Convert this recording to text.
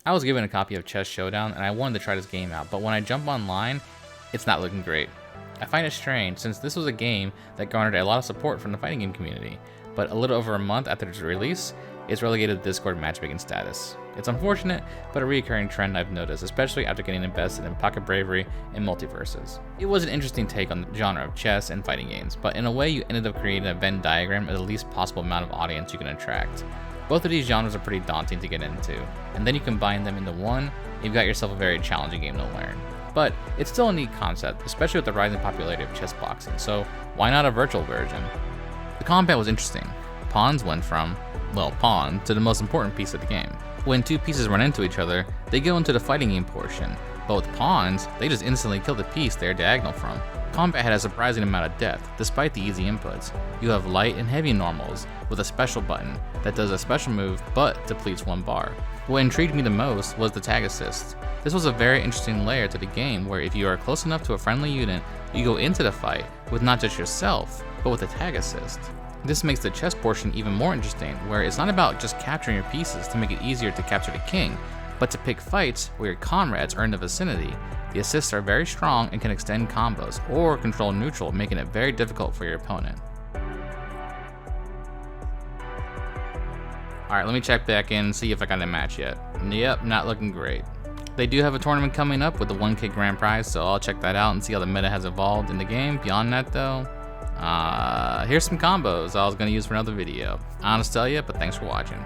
I was given a copy of Chess Showdown and I wanted to try this game out, but when I jump online, it's not looking great. I find it strange since this was a game that garnered a lot of support from the fighting game community, but a little over a month after its release, it's relegated to Discord matchmaking status. It's unfortunate, but a recurring trend I've noticed, especially after getting invested in Pocket Bravery and Multiverses. It was an interesting take on the genre of chess and fighting games, but in a way you ended up creating a Venn diagram of the least possible amount of audience you can attract. Both of these genres are pretty daunting to get into, and then you combine them into one, and you've got yourself a very challenging game to learn. But it's still a neat concept, especially with the rising popularity of chess boxing, so why not a virtual version? The combat was interesting. Pawns went from, well, pawn to the most important piece of the game. When two pieces run into each other, they go into the fighting game portion, but with pawns, they just instantly kill the piece they're diagonal from. Combat had a surprising amount of depth, despite the easy inputs. You have light and heavy normals, with a special button that does a special move but depletes one bar. What intrigued me the most was the tag assist. This was a very interesting layer to the game where if you are close enough to a friendly unit, you go into the fight with not just yourself, but with a tag assist. This makes the chess portion even more interesting, where it's not about just capturing your pieces to make it easier to capture the king, but to pick fights where your comrades are in the vicinity. The assists are very strong and can extend combos, or control neutral, making it very difficult for your opponent. Alright, let me check back in and see if I got a match yet. Yep, not looking great. They do have a tournament coming up with the 1K grand prize, so I'll check that out and see how the meta has evolved in the game. Beyond that though, here's some combos I was going to use for another video. I don't know to tell you, but thanks for watching.